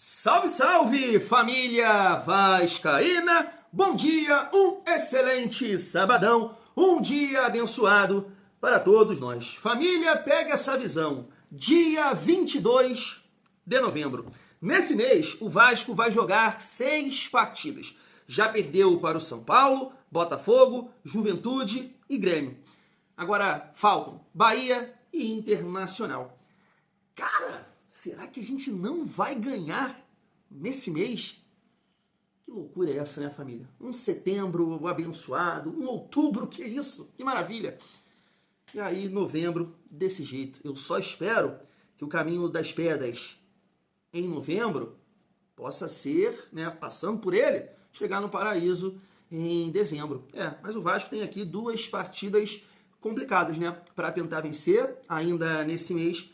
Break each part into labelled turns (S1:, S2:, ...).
S1: Salve, salve, família vascaína! Bom dia, um excelente sabadão, um dia abençoado para todos nós. Família, pega essa visão. Dia 22 de novembro. Nesse mês, o Vasco vai jogar 6 partidas. Já perdeu para o São Paulo, Botafogo, Juventude e Grêmio. Agora faltam Bahia e Internacional. Cara, será que a gente não vai ganhar nesse mês? Que loucura é essa, né, família? Um setembro abençoado, um outubro, que isso? Que maravilha! E aí, novembro, desse jeito. Eu só espero que o caminho das pedras em novembro possa ser, né, passando por ele, chegar no paraíso em dezembro. Mas o Vasco tem aqui 2 partidas complicadas, né, para tentar vencer ainda nesse mês.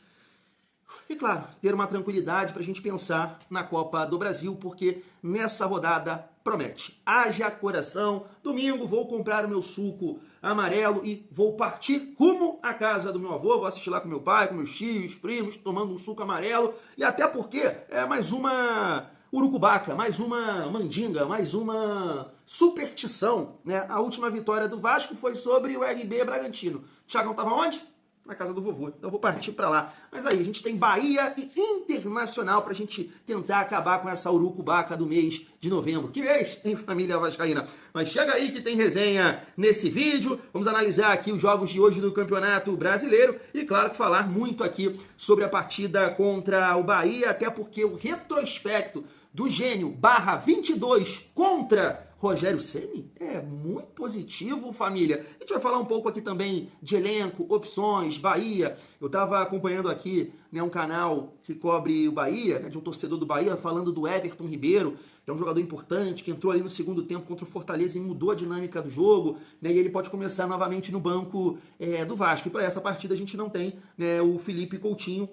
S1: E claro, ter uma tranquilidade para a gente pensar na Copa do Brasil, porque nessa rodada promete. Haja coração, domingo vou comprar o meu suco amarelo e vou partir rumo à casa do meu avô, vou assistir lá com meu pai, com meus tios, primos, tomando um suco amarelo, e até porque é mais uma urucubaca, mais uma mandinga, mais uma superstição, né? A última vitória do Vasco foi sobre o RB Bragantino. O Thiagão estava onde? Na casa do vovô, então eu vou partir para lá. Mas aí, a gente tem Bahia e Internacional pra gente tentar acabar com essa urucubaca do mês de novembro. Que mês, hein, família vascaína? Mas chega aí que tem resenha nesse vídeo. Vamos analisar aqui os jogos de hoje do Campeonato Brasileiro e, claro, falar muito aqui sobre a partida contra o Bahia, até porque o retrospecto do Gênio /22 contra Rogério Ceni é muito positivo, família. A gente vai falar um pouco aqui também de elenco, opções, Bahia. Eu estava acompanhando aqui, né, um canal que cobre o Bahia, né, de um torcedor do Bahia, falando do Everton Ribeiro, que é um jogador importante, que entrou ali no segundo tempo contra o Fortaleza e mudou a dinâmica do jogo, né, e ele pode começar novamente no banco do Vasco. E para essa partida a gente não tem, né, o Felipe Coutinho,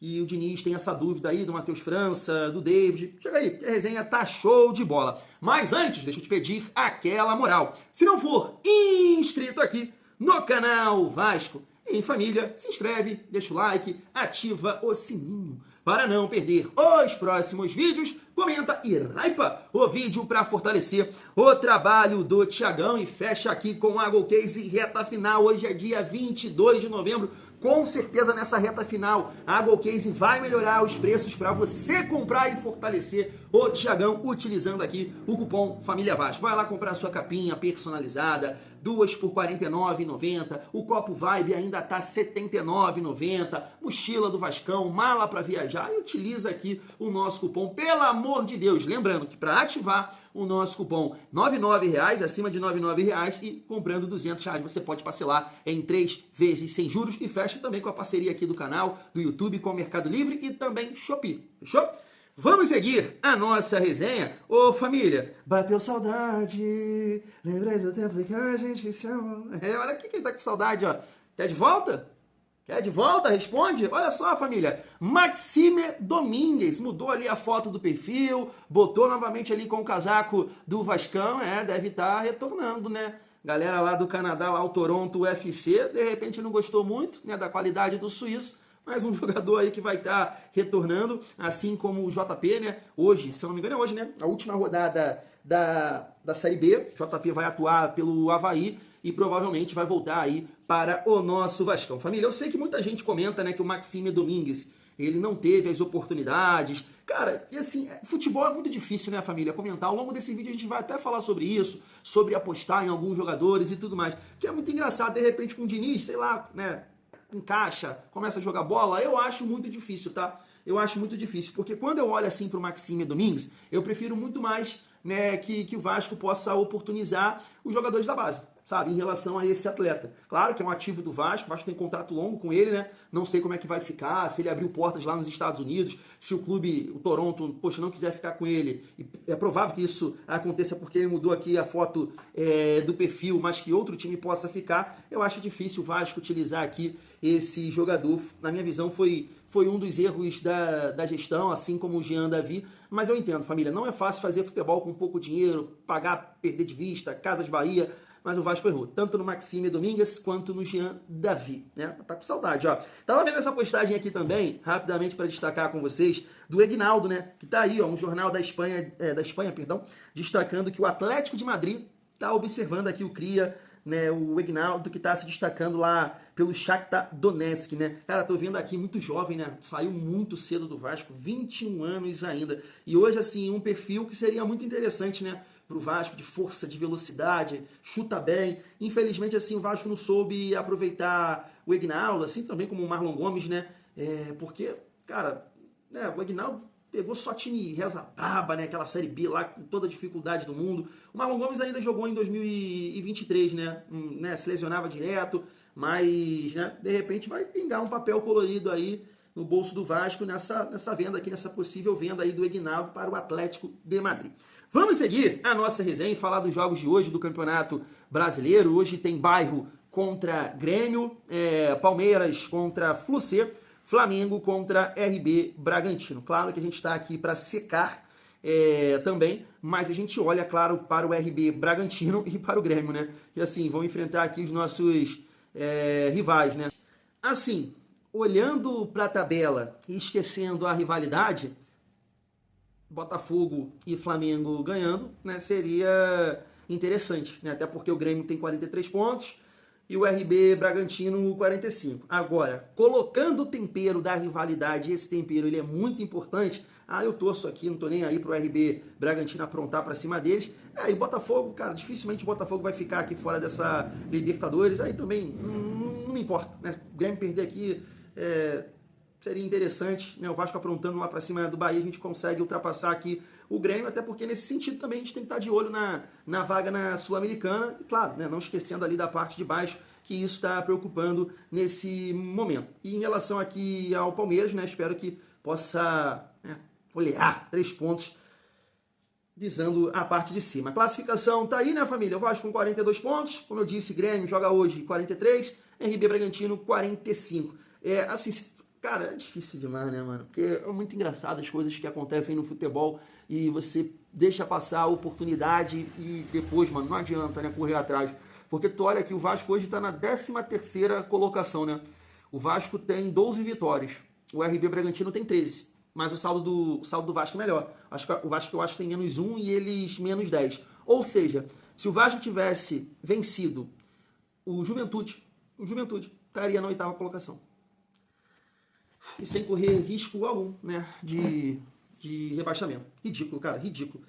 S1: e o Diniz tem essa dúvida aí do Matheus França, do David. Chega aí, que a resenha tá show de bola. Mas antes, deixa eu te pedir aquela moral. Se não for inscrito aqui no canal Vasco em Família, se inscreve, deixa o like, ativa o sininho para não perder os próximos vídeos. Comenta e hypa o vídeo para fortalecer o trabalho do Thiagão. E fecha aqui com a Gol Case reta final. Hoje é dia 22 de novembro. Com certeza nessa reta final a Gol Case vai melhorar os preços para você comprar e fortalecer o Thiagão utilizando aqui o cupom Família Vasco. Vai lá comprar a sua capinha personalizada, 2 por R$ 49,90. O copo Vibe ainda tá R$ 79,90. Mochila do Vascão, mala para viajar. E utiliza aqui o nosso cupom, pelo amor de Deus. Lembrando que para ativar o nosso cupom R$ 99,00, acima de R$ 99,00, e comprando R$ 200, você pode parcelar em 3 vezes sem juros e fecha também com a parceria aqui do canal, do YouTube, com o Mercado Livre e também Shopee. Fechou? Vamos seguir a nossa resenha. Ô, família, bateu saudade, lembrei do tempo que a gente se ama. Olha aqui quem tá com saudade, ó. Quer de volta? Quer de volta? Responde. Olha só, família. Maxime Domingues mudou ali a foto do perfil, botou novamente ali com o casaco do Vascão. Deve estar retornando, né? Galera lá do Canadá, lá o Toronto UFC, de repente não gostou muito, né, da qualidade do suíço. Mais um jogador aí que vai estar retornando, assim como o JP, né? Hoje, se eu não me engano, é hoje, né? A última rodada da Série B. JP vai atuar pelo Avaí e provavelmente vai voltar aí para o nosso Vascão. Família, eu sei que muita gente comenta, né, que o Maxime Domingues, ele não teve as oportunidades. Cara, e assim, futebol é muito difícil, né, família, comentar. Ao longo desse vídeo a gente vai até falar sobre isso, sobre apostar em alguns jogadores e tudo mais. Que é muito engraçado, de repente, com o Diniz, sei lá, né, encaixa, começa a jogar bola. Eu acho muito difícil, tá? Eu acho muito difícil, porque quando eu olho assim para o Maxime Domingues, eu prefiro muito mais, né, que o Vasco possa oportunizar os jogadores da base, sabe, em relação a esse atleta. Claro que é um ativo do Vasco, o Vasco tem contrato longo com ele, né? Não sei como é que vai ficar, se ele abriu portas lá nos Estados Unidos, se o clube, o Toronto, poxa, não quiser ficar com ele. E é provável que isso aconteça porque ele mudou aqui a foto do perfil, mas que outro time possa ficar. Eu acho difícil o Vasco utilizar aqui esse jogador. Na minha visão, foi um dos erros da gestão, assim como o Jean Davi. Mas eu entendo, família, não é fácil fazer futebol com pouco dinheiro, pagar, perder de vista, Casas Bahia. mas o Vasco errou, tanto no Maxime Domingues quanto no Jean Davi, né? Tá com saudade, ó. Tava vendo essa postagem aqui também, rapidamente para destacar com vocês, do Egnaldo, né? Que tá aí, ó, um jornal da Espanha, destacando que o Atlético de Madrid tá observando aqui o Cria, né, o Egnaldo, que tá se destacando lá pelo Shakhtar Donetsk, né? Cara, tô vendo aqui muito jovem, né? Saiu muito cedo do Vasco, 21 anos ainda. E hoje, assim, um perfil que seria muito interessante, né? Pro Vasco, de força, de velocidade, chuta bem. Infelizmente, assim, o Vasco não soube aproveitar o Egnaldo, assim também como o Marlon Gomes, né? Porque, cara, né, o Egnaldo pegou só time reza braba, né? Aquela Série B lá com toda a dificuldade do mundo. O Marlon Gomes ainda jogou em 2023, né? Se lesionava direto, mas, né, de repente vai pingar um papel colorido aí no bolso do Vasco nessa venda aqui, nessa possível venda aí do Egnaldo para o Atlético de Madrid. Vamos seguir a nossa resenha e falar dos jogos de hoje do Campeonato Brasileiro. Hoje tem Bairro contra Grêmio, Palmeiras contra Fluminense, Flamengo contra RB Bragantino. Claro que a gente está aqui para secar também, mas a gente olha, claro, para o RB Bragantino e para o Grêmio, né? E assim, vão enfrentar aqui os nossos rivais, né? Assim, olhando para a tabela e esquecendo a rivalidade, Botafogo e Flamengo ganhando, né, seria interessante, né? Até porque o Grêmio tem 43 pontos e o RB Bragantino 45. Agora, colocando o tempero da rivalidade, esse tempero ele é muito importante. Eu torço aqui, não tô nem aí pro RB Bragantino aprontar para cima deles. E o Botafogo, cara, dificilmente o Botafogo vai ficar aqui fora dessa Libertadores. Aí também não me importa, né? O Grêmio perder aqui seria interessante, né? O Vasco aprontando lá para cima do Bahia, a gente consegue ultrapassar aqui o Grêmio, até porque nesse sentido também a gente tem que estar de olho na vaga na Sul-Americana, e claro, né, não esquecendo ali da parte de baixo, que isso está preocupando nesse momento. E em relação aqui ao Palmeiras, né, espero que possa olear 3 pontos, visando a parte de cima. A classificação tá aí, né, família? O Vasco com 42 pontos, como eu disse, Grêmio joga hoje 43, RB Bragantino 45. Assim, cara, é difícil demais, né, mano? Porque é muito engraçado as coisas que acontecem no futebol e você deixa passar a oportunidade e depois, mano, não adianta, né, correr atrás. Porque tu olha que o Vasco hoje tá na 13ª colocação, né? O Vasco tem 12 vitórias, o RB Bragantino tem 13. Mas o saldo do Vasco é melhor. O Vasco eu acho que tem menos 1 e eles menos 10. Ou seja, se o Vasco tivesse vencido o Juventude estaria na 8ª colocação. E sem correr risco algum, né, de rebaixamento. Ridículo, cara, ridículo.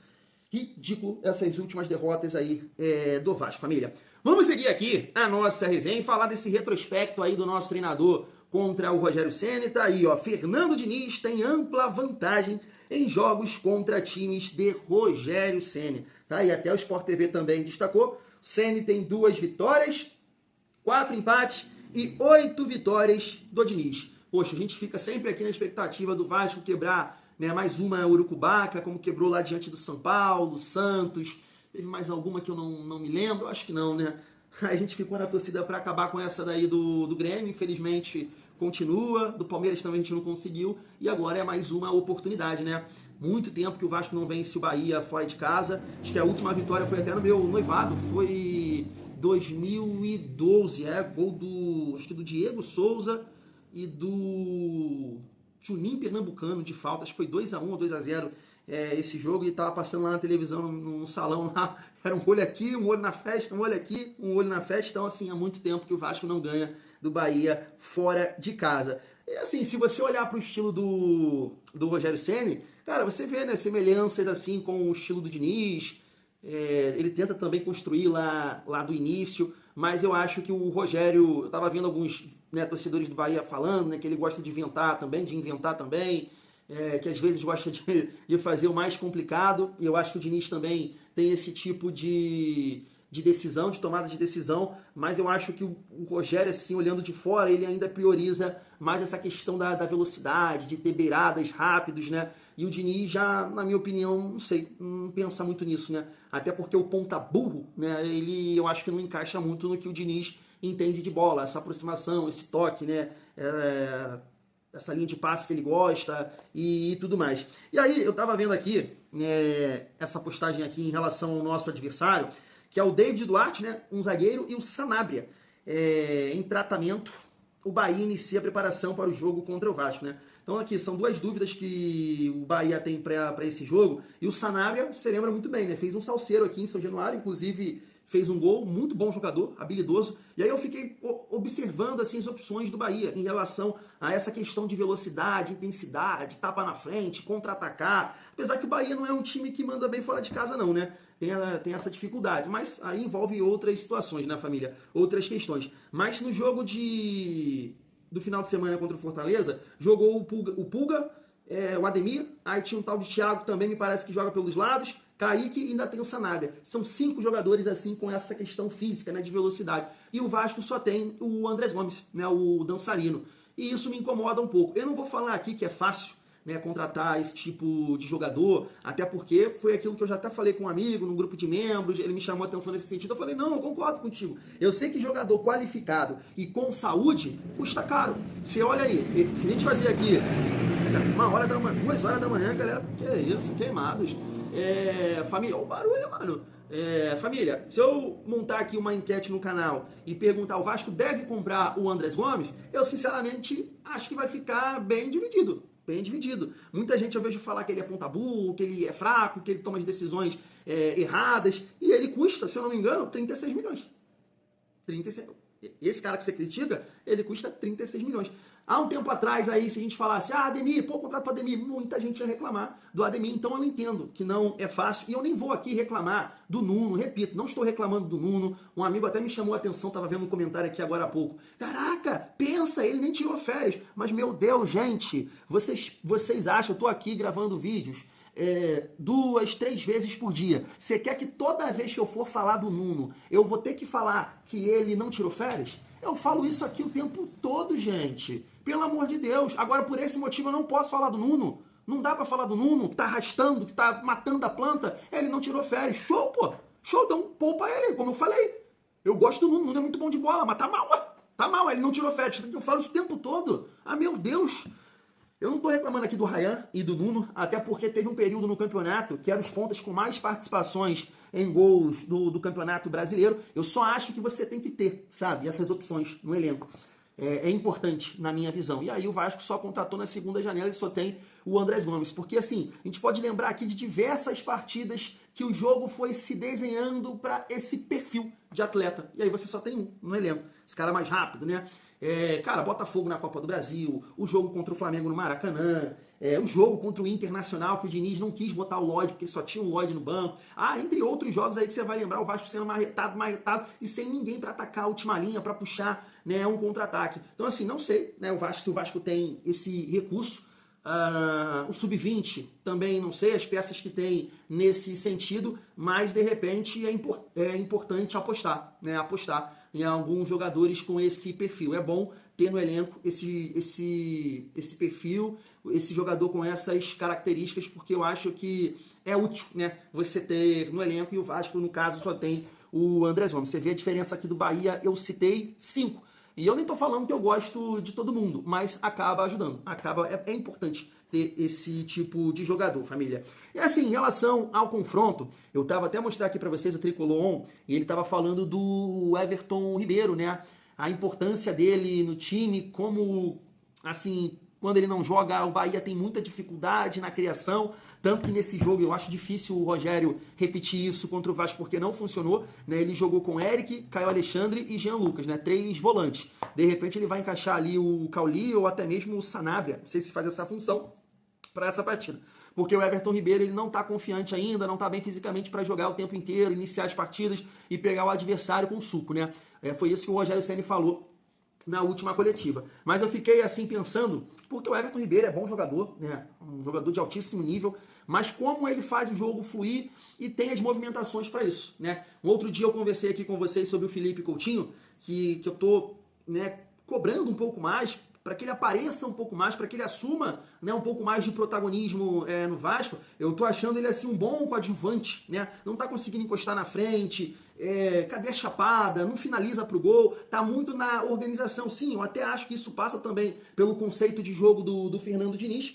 S1: Ridículo essas últimas derrotas aí do Vasco, família. Vamos seguir aqui a nossa resenha e falar desse retrospecto aí do nosso treinador contra o Rogério Ceni. Tá aí, ó, Fernando Diniz tem ampla vantagem em jogos contra times de Rogério Ceni. Tá aí, até o Sport TV também destacou. Ceni tem 2 vitórias, 4 empates e 8 vitórias do Diniz. Poxa, a gente fica sempre aqui na expectativa do Vasco quebrar, né, mais uma urucubaca, como quebrou lá diante do São Paulo, Santos. Teve mais alguma que eu não me lembro? Acho que não, né? A gente ficou na torcida para acabar com essa daí do Grêmio, infelizmente continua. Do Palmeiras também a gente não conseguiu. E agora é mais uma oportunidade, né? Muito tempo que o Vasco não vence o Bahia fora de casa. Acho que a última vitória foi até no meu noivado, foi 2012, gol acho que do Diego Souza e do Juninho Pernambucano de falta, acho que foi 2-1 ou 2-0 esse jogo, e tava passando lá na televisão, no salão lá, era um olho aqui, um olho na festa, um olho aqui, um olho na festa. Então assim, há muito tempo que o Vasco não ganha do Bahia fora de casa. E assim, se você olhar para o estilo do Rogério Ceni, cara, você vê, né, semelhanças assim com o estilo do Diniz. Ele tenta também construir lá do início, mas eu acho que o Rogério, eu estava vendo alguns, né, torcedores do Bahia falando, né, que ele gosta de inventar também, que às vezes gosta de fazer o mais complicado, e eu acho que o Diniz também tem esse tipo de decisão, de tomada de decisão, mas eu acho que o Rogério, assim, olhando de fora, ele ainda prioriza mais essa questão da velocidade, de ter beiradas rápidos, né? E o Diniz já, na minha opinião, não sei, não pensa muito nisso, né? Até porque o ponta burro, né, eu acho que não encaixa muito no que o Diniz entende de bola, essa aproximação, esse toque, né? Essa linha de passe que ele gosta e tudo mais. E aí, eu tava vendo aqui, essa postagem aqui em relação ao nosso adversário, que é o David Duarte, né, um zagueiro, e o Sanabria, em tratamento. O Bahia inicia a preparação para o jogo contra o Vasco, né? Então aqui são duas dúvidas que o Bahia tem para esse jogo. E o Sanabria, você lembra muito bem, né? Fez um salseiro aqui em São Januário, inclusive fez um gol, muito bom jogador, habilidoso. E aí eu fiquei observando assim, as opções do Bahia em relação a essa questão de velocidade, intensidade, tapa na frente, contra-atacar. Apesar que o Bahia não é um time que manda bem fora de casa não, né? Tem essa dificuldade, mas aí envolve outras situações, né, família? Outras questões. Mas no jogo do final de semana contra o Fortaleza, jogou o Pulga, o Ademir, aí tinha um tal de Thiago também, me parece que joga pelos lados, Kaique e ainda tem o Sanabria. São 5 jogadores assim com essa questão física, né, de velocidade. E o Vasco só tem o Andrés Gomes, né, o dançarino. E isso me incomoda um pouco. Eu não vou falar aqui que é fácil, né, contratar esse tipo de jogador, até porque foi aquilo que eu já até falei com um amigo, num grupo de membros, ele me chamou a atenção nesse sentido, eu falei, não, eu concordo contigo. Eu sei que jogador qualificado e com saúde custa caro. Você olha aí, se a gente fazer aqui 2 horas da manhã, galera, que é isso, queimados. Família, olha o barulho, mano. Família, se eu montar aqui uma enquete no canal e perguntar o Vasco deve comprar o Andrés Gomes, eu sinceramente acho que vai ficar bem dividido. Bem dividido. Muita gente eu vejo falar que ele é ponta-burro, que ele é fraco, que ele toma as decisões erradas, e ele custa, se eu não me engano, 36 milhões. 36. Esse cara que você critica, ele custa 36 milhões. Há um tempo atrás, aí, se a gente falasse, Ademir, contrato para Ademir, muita gente ia reclamar do Ademir, então eu entendo que não é fácil, e eu nem vou aqui reclamar do Nuno, repito, não estou reclamando do Nuno, um amigo até me chamou a atenção, estava vendo um comentário aqui agora há pouco, caraca, pensa, ele nem tirou férias, mas meu Deus, gente, vocês acham, eu estou aqui gravando vídeos, 2, 3 vezes por dia. Você quer que toda vez que eu for falar do Nuno, eu vou ter que falar que ele não tirou férias? Eu falo isso aqui o tempo todo, gente. Pelo amor de Deus. Agora, por esse motivo, eu não posso falar do Nuno. Não dá pra falar do Nuno, que tá arrastando, que tá matando a planta. Ele não tirou férias. Show, pô. Show, dá um poupa ele, como eu falei. Eu gosto do Nuno, o Nuno é muito bom de bola, mas tá mal. Tá mal, ele não tirou férias. Eu falo isso o tempo todo. Ah, meu Deus. Eu não estou reclamando aqui do Ryan e do Nuno, até porque teve um período no campeonato que eram os pontas com mais participações em gols do campeonato brasileiro. Eu só acho que você tem que ter, sabe, essas opções no elenco. É importante na minha visão. E aí o Vasco só contratou na segunda janela e só tem o Andrés Gomes. Porque assim, a gente pode lembrar aqui de diversas partidas que o jogo foi se desenhando para esse perfil de atleta. E aí você só tem um no elenco. Esse cara mais rápido, né? Cara, Botafogo na Copa do Brasil, o jogo contra o Flamengo no Maracanã, o jogo contra o Internacional, que o Diniz não quis botar o Lodge, porque só tinha o Lodge no banco. Entre outros jogos aí que você vai lembrar, o Vasco sendo marretado, e sem ninguém para atacar a última linha, para puxar, né, um contra-ataque. Então, assim, não sei, né, se o Vasco tem esse recurso. O Sub-20 também não sei, as peças que tem nesse sentido, mas de repente é importante apostar, né? Apostar em alguns jogadores com esse perfil. É bom ter no elenco esse perfil, esse jogador com essas características, porque eu acho que é útil, né? Você ter no elenco, e o Vasco, no caso, só tem o Andrés Gomes. Você vê a diferença aqui do Bahia, eu citei 5. E eu nem tô falando que eu gosto de todo mundo, mas acaba ajudando. É importante ter esse tipo de jogador, família. E assim, em relação ao confronto, eu tava até mostrar aqui para vocês o Tricolor, e ele tava falando do Everton Ribeiro, né? A importância dele no time, como, assim, quando ele não joga, o Bahia tem muita dificuldade na criação, tanto que nesse jogo eu acho difícil o Rogério repetir isso contra o Vasco, porque não funcionou, né? Ele jogou com Eric, Caio Alexandre e Jean Lucas, né? 3 volantes. De repente ele vai encaixar ali o Cauli ou até mesmo o Sanabria, não sei se faz essa função para essa partida. Porque o Everton Ribeiro ele não está confiante ainda, não está bem fisicamente para jogar o tempo inteiro, iniciar as partidas e pegar o adversário com suco, né? Foi isso que o Rogério Ceni falou na última coletiva. Mas eu fiquei assim pensando, porque o Everton Ribeiro é bom jogador, né? Um jogador de altíssimo nível, mas como ele faz o jogo fluir e tem as movimentações para isso, né? Um outro dia eu conversei aqui com vocês sobre o Felipe Coutinho, que eu tô, né, cobrando um pouco mais, para que ele apareça um pouco mais, para que ele assuma, né, um pouco mais de protagonismo no Vasco. Eu tô achando ele assim um bom coadjuvante, né? Não tá conseguindo encostar na frente, cadê a chapada, não finaliza pro gol, tá muito na organização. Sim, eu até acho que isso passa também pelo conceito de jogo do Fernando Diniz,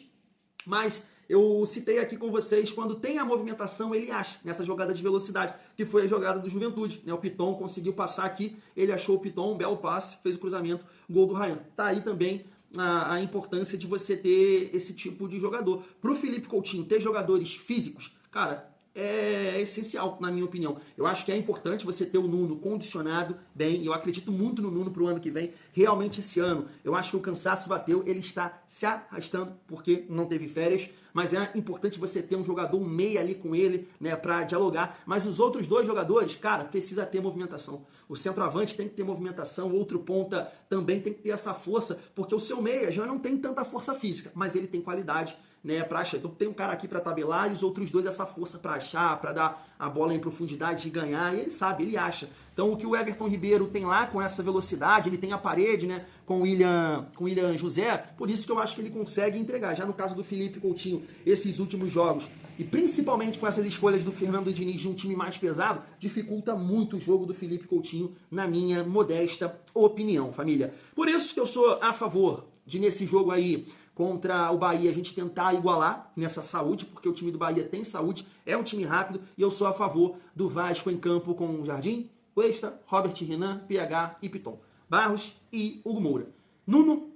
S1: mas eu citei aqui com vocês, quando tem a movimentação, ele acha, nessa jogada de velocidade, que foi a jogada do Juventude, né? O Piton conseguiu passar aqui, ele achou o Piton, um belo passe, fez o cruzamento, gol do Ryan. Tá aí também a importância de você ter esse tipo de jogador. Pro Felipe Coutinho ter jogadores físicos, cara, é essencial, na minha opinião. Eu acho que é importante você ter o Nuno condicionado bem, e eu acredito muito no Nuno pro ano que vem. Realmente esse ano, eu acho que o cansaço bateu, ele está se arrastando porque não teve férias, mas é importante você ter um jogador, um meia ali com ele, né, pra dialogar. Mas os outros dois jogadores, cara, precisa ter movimentação. O centroavante tem que ter movimentação, o outro ponta também tem que ter essa força, porque o seu meia já não tem tanta força física, mas ele tem qualidade, né, para achar. Então tem um cara aqui para tabelar e os outros dois essa força para achar, para dar a bola em profundidade e ganhar, e ele sabe, ele acha. Então o que o Everton Ribeiro tem lá com essa velocidade, ele tem a parede, né, com o William José, por isso que eu acho que ele consegue entregar. Já no caso do Felipe Coutinho, esses últimos jogos, e principalmente com essas escolhas do Fernando Diniz de um time mais pesado, dificulta muito o jogo do Felipe Coutinho, na minha modesta opinião, família. Por isso que eu sou a favor de, nesse jogo aí, contra o Bahia, a gente tentar igualar nessa saúde, porque o time do Bahia tem saúde, é um time rápido, e eu sou a favor do Vasco em campo com Jardim, Cuesta, Robert Renan, PH e Piton. Barros e Hugo Moura. Nuno,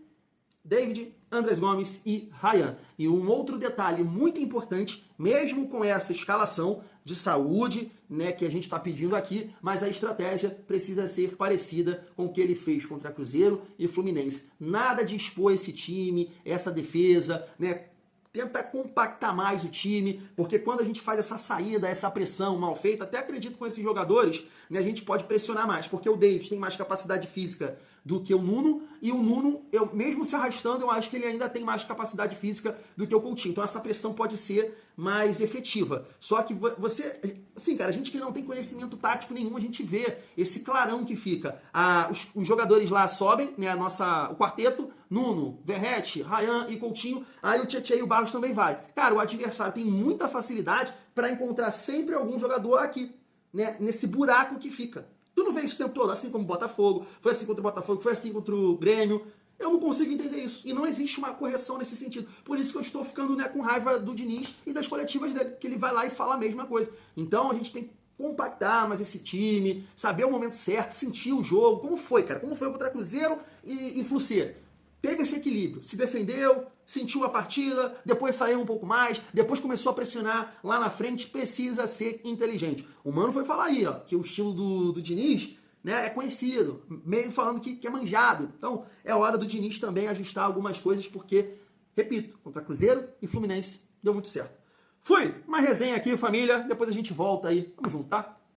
S1: David, Andrés Gomes e Ryan. E um outro detalhe muito importante, mesmo com essa escalação de saúde, né, que a gente está pedindo aqui, mas a estratégia precisa ser parecida com o que ele fez contra Cruzeiro e Fluminense. Nada de expor esse time, essa defesa, né? Tenta compactar mais o time, porque quando a gente faz essa saída, essa pressão mal feita, até acredito com esses jogadores, né, a gente pode pressionar mais, porque o David tem mais capacidade física do que o Nuno, e o Nuno, mesmo se arrastando, eu acho que ele ainda tem mais capacidade física do que o Coutinho. Então essa pressão pode ser mais efetiva. Só que você, assim, cara, a gente que não tem conhecimento tático nenhum, a gente vê esse clarão que fica. Os jogadores lá sobem, né, o quarteto, Nuno, Verratti, Ryan e Coutinho, aí o Tietchan e o Barros também vai. Cara, o adversário tem muita facilidade para encontrar sempre algum jogador aqui, né, nesse buraco que fica. Tu não vê isso o tempo todo, assim como o Botafogo, foi assim contra o Botafogo, foi assim contra o Grêmio. Eu não consigo entender isso. E não existe uma correção nesse sentido. Por isso que eu estou ficando, né, com raiva do Diniz e das coletivas dele, que ele vai lá e fala a mesma coisa. Então a gente tem que compactar mais esse time, saber o momento certo, sentir o jogo. Como foi, cara? Como foi contra Cruzeiro e Fluminense? Teve esse equilíbrio, se defendeu, sentiu a partida, depois saiu um pouco mais, depois começou a pressionar lá na frente, precisa ser inteligente. O Mano foi falar aí, ó, que o estilo do Diniz, né, é conhecido, meio falando que é manjado. Então é hora do Diniz também ajustar algumas coisas, porque, repito, contra Cruzeiro e Fluminense deu muito certo. Fui, uma resenha aqui, família, depois a gente volta aí. Tamo junto, tá?